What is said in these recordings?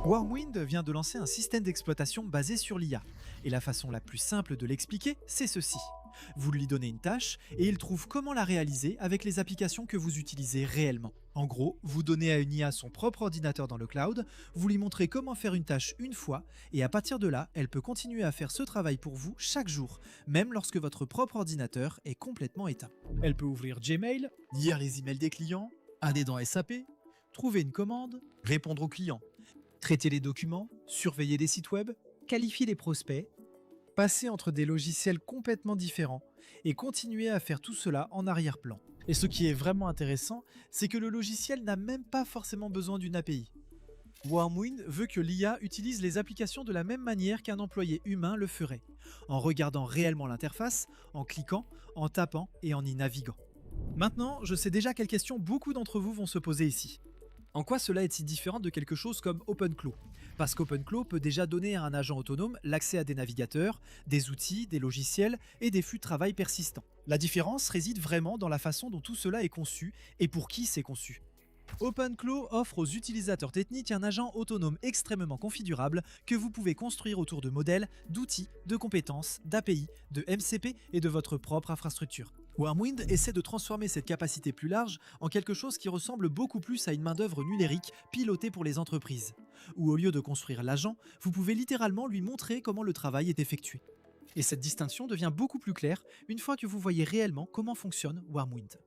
Warmwind vient de lancer un système d'exploitation basé sur l'IA. Et la façon la plus simple de l'expliquer, c'est ceci. Vous lui donnez une tâche et il trouve comment la réaliser avec les applications que vous utilisez réellement. En gros, vous donnez à une IA son propre ordinateur dans le cloud, vous lui montrez comment faire une tâche une fois et à partir de là, elle peut continuer à faire ce travail pour vous chaque jour, même lorsque votre propre ordinateur est complètement éteint. Elle peut ouvrir Gmail, lire les emails des clients, aller dans SAP, trouver une commande, répondre aux clients, traiter les documents, surveiller des sites web, qualifier les prospects, passer entre des logiciels complètement différents et continuer à faire tout cela en arrière-plan. Et ce qui est vraiment intéressant, c'est que le logiciel n'a même pas forcément besoin d'une API. Warmwind veut que l'IA utilise les applications de la même manière qu'un employé humain le ferait, en regardant réellement l'interface, en cliquant, en tapant et en y naviguant. Maintenant, je sais déjà quelles questions beaucoup d'entre vous vont se poser ici. En quoi cela est si différent de quelque chose comme OpenClaw? Parce qu'OpenClaw peut déjà donner à un agent autonome l'accès à des navigateurs, des outils, des logiciels et des flux de travail persistants. La différence réside vraiment dans la façon dont tout cela est conçu et pour qui c'est conçu. OpenClaw offre aux utilisateurs techniques un agent autonome extrêmement configurable que vous pouvez construire autour de modèles, d'outils, de compétences, d'API, de MCP et de votre propre infrastructure. Warmwind essaie de transformer cette capacité plus large en quelque chose qui ressemble beaucoup plus à une main-d'œuvre numérique pilotée pour les entreprises, où au lieu de construire l'agent, vous pouvez littéralement lui montrer comment le travail est effectué. Et cette distinction devient beaucoup plus claire une fois que vous voyez réellement comment fonctionne Warmwind.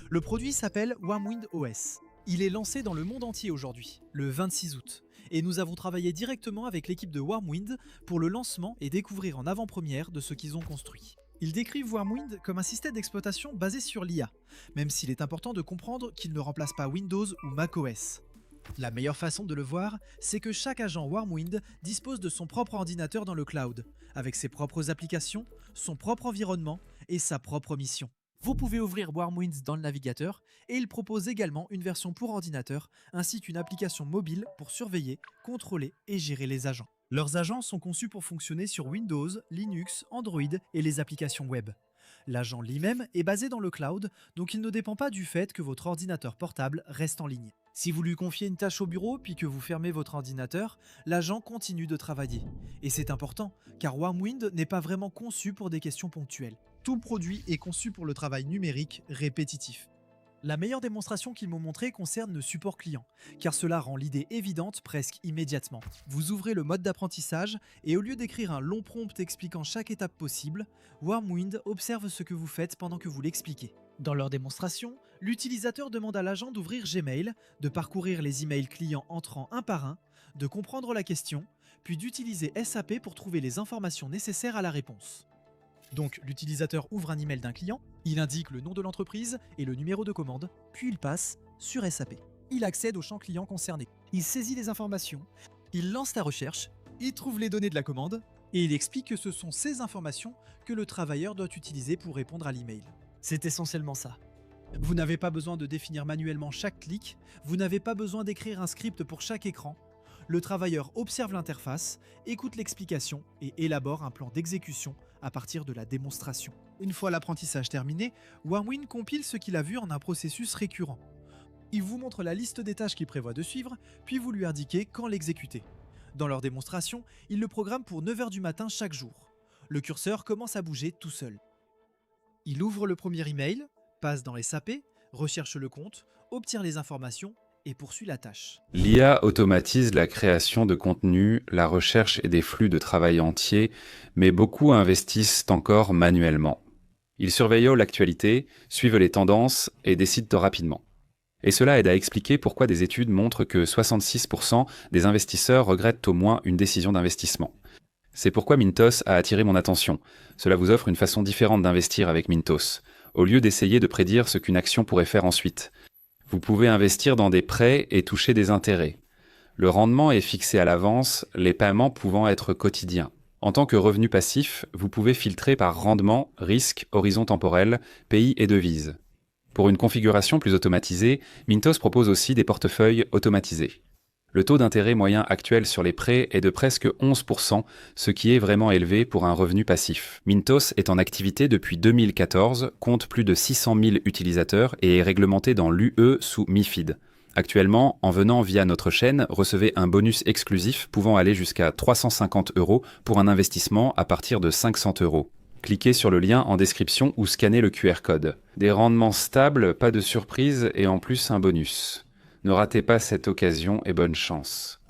Le produit s'appelle Warmwind OS. Il est lancé dans le monde entier aujourd'hui, le 26 août, et nous avons travaillé directement avec l'équipe de Warmwind pour le lancement et découvrir en avant-première de ce qu'ils ont construit. Ils décrivent Warmwind comme un système d'exploitation basé sur l'IA, même s'il est important de comprendre qu'il ne remplace pas Windows ou macOS. La meilleure façon de le voir, c'est que chaque agent Warmwind dispose de son propre ordinateur dans le cloud, avec ses propres applications, son propre environnement et sa propre mission. Vous pouvez ouvrir Warmwind dans le navigateur et il propose également une version pour ordinateur ainsi qu'une application mobile pour surveiller, contrôler et gérer les agents. Leurs agents sont conçus pour fonctionner sur Windows, Linux, Android et les applications web. L'agent lui-même est basé dans le cloud, donc il ne dépend pas du fait que votre ordinateur portable reste en ligne. Si vous lui confiez une tâche au bureau puis que vous fermez votre ordinateur, l'agent continue de travailler. Et c'est important, car Warmwind n'est pas vraiment conçu pour des questions ponctuelles. Tout produit est conçu pour le travail numérique répétitif. La meilleure démonstration qu'ils m'ont montrée concerne le support client, car cela rend l'idée évidente presque immédiatement. Vous ouvrez le mode d'apprentissage et au lieu d'écrire un long prompt expliquant chaque étape possible, Warmwind observe ce que vous faites pendant que vous l'expliquez. Dans leur démonstration, l'utilisateur demande à l'agent d'ouvrir Gmail, de parcourir les emails clients entrant un par un, de comprendre la question, puis d'utiliser SAP pour trouver les informations nécessaires à la réponse. Donc l'utilisateur ouvre un email d'un client, il indique le nom de l'entreprise et le numéro de commande, puis il passe sur SAP. Il accède au champ client concerné, il saisit les informations, il lance la recherche, il trouve les données de la commande et il explique que ce sont ces informations que le travailleur doit utiliser pour répondre à l'email. C'est essentiellement ça. Vous n'avez pas besoin de définir manuellement chaque clic, vous n'avez pas besoin d'écrire un script pour chaque écran. Le travailleur observe l'interface, écoute l'explication et élabore un plan d'exécution à partir de la démonstration. Une fois l'apprentissage terminé, Warmwind compile ce qu'il a vu en un processus récurrent. Il vous montre la liste des tâches qu'il prévoit de suivre, puis vous lui indiquez quand l'exécuter. Dans leur démonstration, il le programme pour 9h du matin chaque jour. Le curseur commence à bouger tout seul. Il ouvre le premier email, passe dans SAP, recherche le compte, obtient les informations et poursuit la tâche. L'IA automatise la création de contenu, la recherche et des flux de travail entiers, mais beaucoup investissent encore manuellement. Ils surveillent l'actualité, suivent les tendances et décident rapidement. Et cela aide à expliquer pourquoi des études montrent que 66% des investisseurs regrettent au moins une décision d'investissement. C'est pourquoi Mintos a attiré mon attention. Cela vous offre une façon différente d'investir avec Mintos, au lieu d'essayer de prédire ce qu'une action pourrait faire ensuite. Vous pouvez investir dans des prêts et toucher des intérêts. Le rendement est fixé à l'avance, les paiements pouvant être quotidiens. En tant que revenu passif, vous pouvez filtrer par rendement, risque, horizon temporel, pays et devise. Pour une configuration plus automatisée, Mintos propose aussi des portefeuilles automatisés. Le taux d'intérêt moyen actuel sur les prêts est de presque 11%, ce qui est vraiment élevé pour un revenu passif. Mintos est en activité depuis 2014, compte plus de 600 000 utilisateurs et est réglementé dans l'UE sous MiFID. Actuellement, en venant via notre chaîne, recevez un bonus exclusif pouvant aller jusqu'à 350 € pour un investissement à partir de 500 €. Cliquez sur le lien en description ou scannez le QR code. Des rendements stables, pas de surprise et en plus un bonus. Ne ratez pas cette occasion et bonne chance.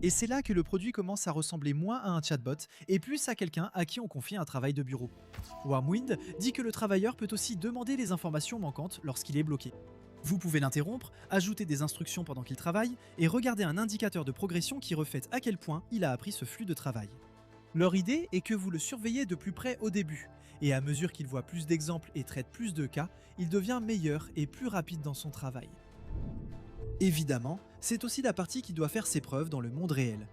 Et c'est là que le produit commence à ressembler moins à un chatbot et plus à quelqu'un à qui on confie un travail de bureau. Warmwind dit que le travailleur peut aussi demander les informations manquantes lorsqu'il est bloqué. Vous pouvez l'interrompre, ajouter des instructions pendant qu'il travaille et regarder un indicateur de progression qui reflète à quel point il a appris ce flux de travail. Leur idée est que vous le surveillez de plus près au début, et à mesure qu'il voit plus d'exemples et traite plus de cas, il devient meilleur et plus rapide dans son travail. Évidemment, c'est aussi la partie qui doit faire ses preuves dans le monde réel.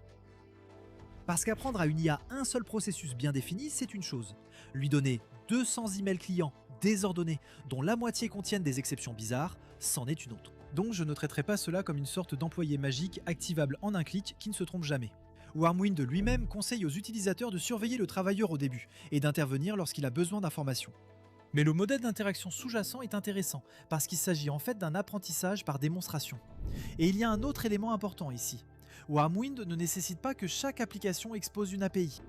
Parce qu'apprendre à une IA un seul processus bien défini, c'est une chose. Lui donner 200 emails clients désordonnés, dont la moitié contiennent des exceptions bizarres, c'en est une autre. Donc je ne traiterai pas cela comme une sorte d'employé magique activable en un clic qui ne se trompe jamais. Warmwind lui-même conseille aux utilisateurs de surveiller le travailleur au début et d'intervenir lorsqu'il a besoin d'informations. Mais le modèle d'interaction sous-jacent est intéressant parce qu'il s'agit en fait d'un apprentissage par démonstration. Et il y a un autre élément important ici. Warmwind ne nécessite pas que chaque application expose une API.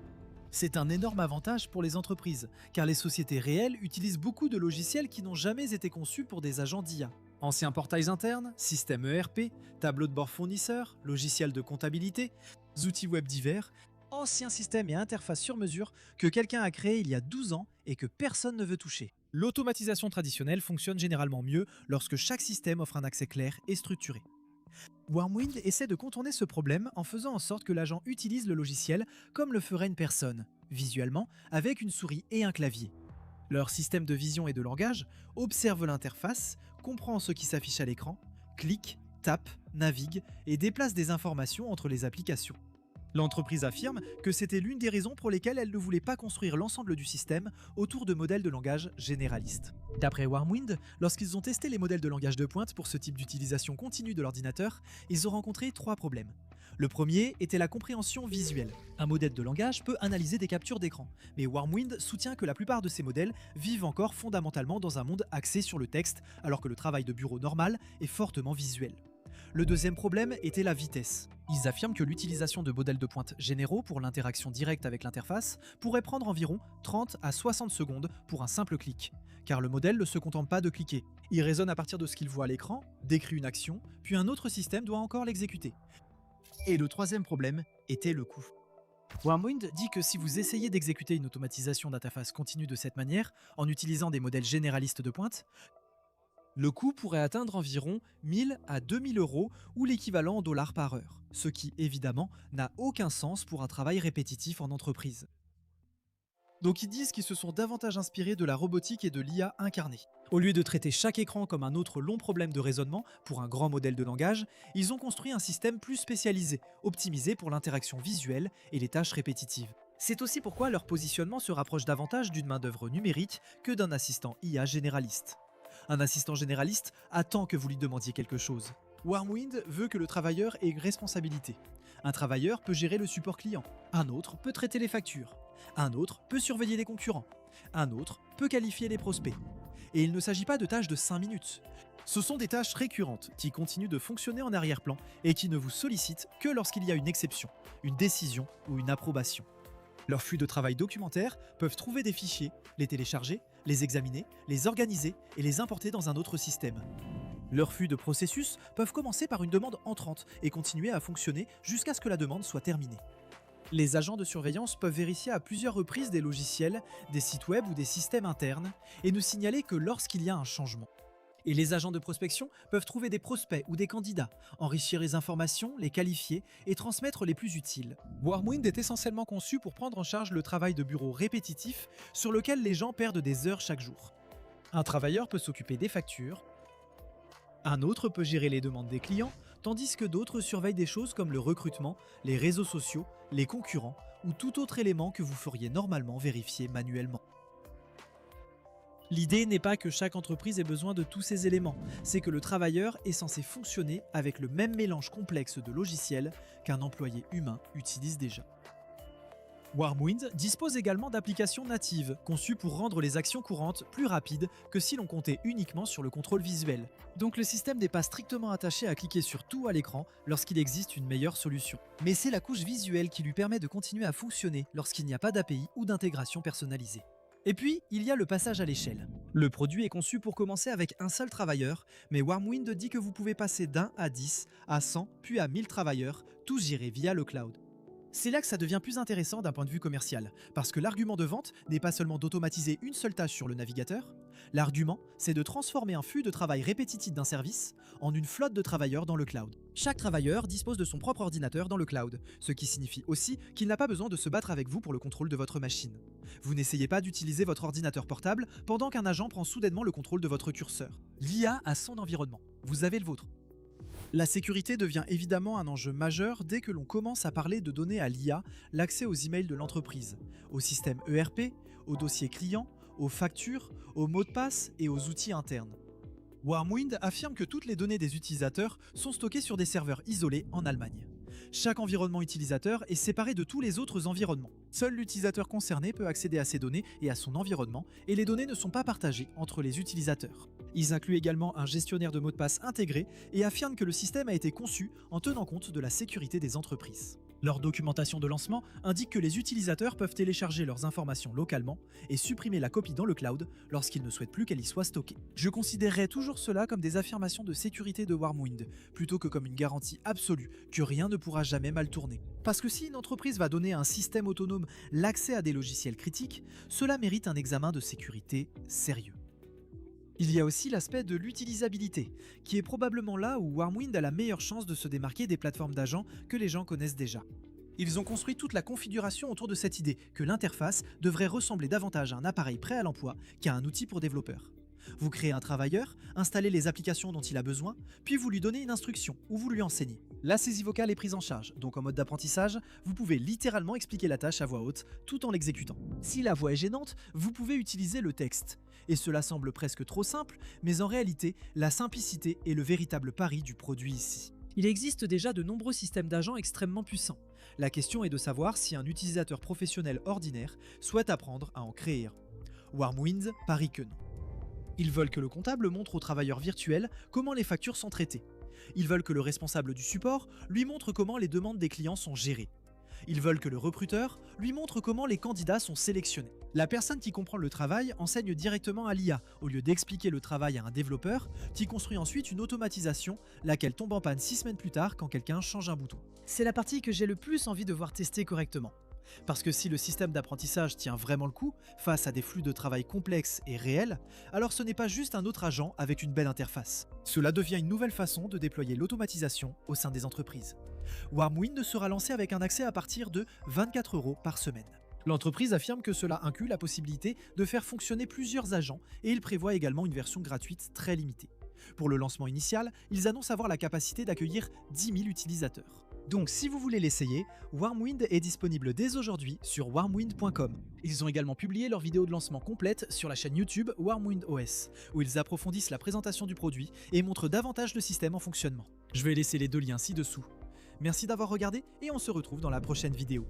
C'est un énorme avantage pour les entreprises, car les sociétés réelles utilisent beaucoup de logiciels qui n'ont jamais été conçus pour des agents d'IA. Anciens portails internes, systèmes ERP, tableaux de bord fournisseurs, logiciels de comptabilité, outils web divers, anciens systèmes et interfaces sur mesure que quelqu'un a créés il y a 12 ans et que personne ne veut toucher. L'automatisation traditionnelle fonctionne généralement mieux lorsque chaque système offre un accès clair et structuré. Warmwind essaie de contourner ce problème en faisant en sorte que l'agent utilise le logiciel comme le ferait une personne, visuellement, avec une souris et un clavier. Leur système de vision et de langage observe l'interface, comprend ce qui s'affiche à l'écran, clique, tape, navigue et déplace des informations entre les applications. L'entreprise affirme que c'était l'une des raisons pour lesquelles elle ne voulait pas construire l'ensemble du système autour de modèles de langage généralistes. D'après Warmwind, lorsqu'ils ont testé les modèles de langage de pointe pour ce type d'utilisation continue de l'ordinateur, ils ont rencontré 3 problèmes. Le premier était la compréhension visuelle. Un modèle de langage peut analyser des captures d'écran, mais Warmwind soutient que la plupart de ces modèles vivent encore fondamentalement dans un monde axé sur le texte, alors que le travail de bureau normal est fortement visuel. Le deuxième problème était la vitesse. Ils affirment que l'utilisation de modèles de pointe généraux pour l'interaction directe avec l'interface pourrait prendre environ 30 à 60 secondes pour un simple clic, car le modèle ne se contente pas de cliquer. Il raisonne à partir de ce qu'il voit à l'écran, décrit une action, puis un autre système doit encore l'exécuter. Et le troisième problème était le coût. Warmwind dit que si vous essayez d'exécuter une automatisation d'interface continue de cette manière, en utilisant des modèles généralistes de pointe, le coût pourrait atteindre environ 1000 à 2000 € ou l'équivalent en dollars par heure, ce qui évidemment n'a aucun sens pour un travail répétitif en entreprise. Donc ils disent qu'ils se sont davantage inspirés de la robotique et de l'IA incarnée. Au lieu de traiter chaque écran comme un autre long problème de raisonnement pour un grand modèle de langage, ils ont construit un système plus spécialisé, optimisé pour l'interaction visuelle et les tâches répétitives. C'est aussi pourquoi leur positionnement se rapproche davantage d'une main-d'œuvre numérique que d'un assistant IA généraliste. Un assistant généraliste attend que vous lui demandiez quelque chose. Warmwind veut que le travailleur ait une responsabilité. Un travailleur peut gérer le support client. Un autre peut traiter les factures. Un autre peut surveiller les concurrents. Un autre peut qualifier les prospects. Et il ne s'agit pas de tâches de 5 minutes. Ce sont des tâches récurrentes qui continuent de fonctionner en arrière-plan et qui ne vous sollicitent que lorsqu'il y a une exception, une décision ou une approbation. Leurs flux de travail documentaires peuvent trouver des fichiers, les télécharger, les examiner, les organiser et les importer dans un autre système. Leurs flux de processus peuvent commencer par une demande entrante et continuer à fonctionner jusqu'à ce que la demande soit terminée. Les agents de surveillance peuvent vérifier à plusieurs reprises des logiciels, des sites web ou des systèmes internes et ne signaler que lorsqu'il y a un changement. Et les agents de prospection peuvent trouver des prospects ou des candidats, enrichir les informations, les qualifier et transmettre les plus utiles. Warmwind est essentiellement conçu pour prendre en charge le travail de bureau répétitif sur lequel les gens perdent des heures chaque jour. Un travailleur peut s'occuper des factures, un autre peut gérer les demandes des clients, tandis que d'autres surveillent des choses comme le recrutement, les réseaux sociaux, les concurrents ou tout autre élément que vous feriez normalement vérifier manuellement. L'idée n'est pas que chaque entreprise ait besoin de tous ces éléments, c'est que le travailleur est censé fonctionner avec le même mélange complexe de logiciels qu'un employé humain utilise déjà. Warmwind dispose également d'applications natives, conçues pour rendre les actions courantes plus rapides que si l'on comptait uniquement sur le contrôle visuel. Donc le système n'est pas strictement attaché à cliquer sur tout à l'écran lorsqu'il existe une meilleure solution. Mais c'est la couche visuelle qui lui permet de continuer à fonctionner lorsqu'il n'y a pas d'API ou d'intégration personnalisée. Et puis, il y a le passage à l'échelle. Le produit est conçu pour commencer avec un seul travailleur, mais Warmwind dit que vous pouvez passer d'1 à 10, à 100, puis à 1000 travailleurs, tous gérés via le cloud. C'est là que ça devient plus intéressant d'un point de vue commercial, parce que l'argument de vente n'est pas seulement d'automatiser une seule tâche sur le navigateur, l'argument, c'est de transformer un flux de travail répétitif d'un service en une flotte de travailleurs dans le cloud. Chaque travailleur dispose de son propre ordinateur dans le cloud, ce qui signifie aussi qu'il n'a pas besoin de se battre avec vous pour le contrôle de votre machine. Vous n'essayez pas d'utiliser votre ordinateur portable pendant qu'un agent prend soudainement le contrôle de votre curseur. L'IA a son environnement, vous avez le vôtre. La sécurité devient évidemment un enjeu majeur dès que l'on commence à parler de donner à l'IA l'accès aux emails de l'entreprise, au système ERP, aux dossiers clients, aux factures, aux mots de passe et aux outils internes. Warmwind affirme que toutes les données des utilisateurs sont stockées sur des serveurs isolés en Allemagne. Chaque environnement utilisateur est séparé de tous les autres environnements. Seul l'utilisateur concerné peut accéder à ces données et à son environnement, et les données ne sont pas partagées entre les utilisateurs. Ils incluent également un gestionnaire de mots de passe intégré et affirment que le système a été conçu en tenant compte de la sécurité des entreprises. Leur documentation de lancement indique que les utilisateurs peuvent télécharger leurs informations localement et supprimer la copie dans le cloud lorsqu'ils ne souhaitent plus qu'elle y soit stockée. Je considérerais toujours cela comme des affirmations de sécurité de Warmwind, plutôt que comme une garantie absolue que rien ne pourra jamais mal tourner. Parce que si une entreprise va donner à un système autonome l'accès à des logiciels critiques, cela mérite un examen de sécurité sérieux. Il y a aussi l'aspect de l'utilisabilité, qui est probablement là où Warmwind a la meilleure chance de se démarquer des plateformes d'agents que les gens connaissent déjà. Ils ont construit toute la configuration autour de cette idée que l'interface devrait ressembler davantage à un appareil prêt à l'emploi qu'à un outil pour développeurs. Vous créez un travailleur, installez les applications dont il a besoin, puis vous lui donnez une instruction ou vous lui enseignez. La saisie vocale est prise en charge, donc en mode d'apprentissage, vous pouvez littéralement expliquer la tâche à voix haute tout en l'exécutant. Si la voix est gênante, vous pouvez utiliser le texte. Et cela semble presque trop simple, mais en réalité, la simplicité est le véritable pari du produit ici. Il existe déjà de nombreux systèmes d'agents extrêmement puissants. La question est de savoir si un utilisateur professionnel ordinaire souhaite apprendre à en créer un. Warmwind parie que non. Ils veulent que le comptable montre aux travailleurs virtuels comment les factures sont traitées. Ils veulent que le responsable du support lui montre comment les demandes des clients sont gérées. Ils veulent que le recruteur lui montre comment les candidats sont sélectionnés. La personne qui comprend le travail enseigne directement à l'IA, au lieu d'expliquer le travail à un développeur, qui construit ensuite une automatisation, laquelle tombe en panne 6 semaines plus tard quand quelqu'un change un bouton. C'est la partie que j'ai le plus envie de voir tester correctement. Parce que si le système d'apprentissage tient vraiment le coup, face à des flux de travail complexes et réels, alors ce n'est pas juste un autre agent avec une belle interface. Cela devient une nouvelle façon de déployer l'automatisation au sein des entreprises. Warmwind sera lancé avec un accès à partir de 24 € par semaine. L'entreprise affirme que cela inclut la possibilité de faire fonctionner plusieurs agents et il prévoit également une version gratuite très limitée. Pour le lancement initial, ils annoncent avoir la capacité d'accueillir 10 000 utilisateurs. Donc si vous voulez l'essayer, Warmwind est disponible dès aujourd'hui sur warmwind.com. Ils ont également publié leur vidéo de lancement complète sur la chaîne YouTube Warmwind OS, où ils approfondissent la présentation du produit et montrent davantage le système en fonctionnement. Je vais laisser les deux liens ci-dessous. Merci d'avoir regardé et on se retrouve dans la prochaine vidéo.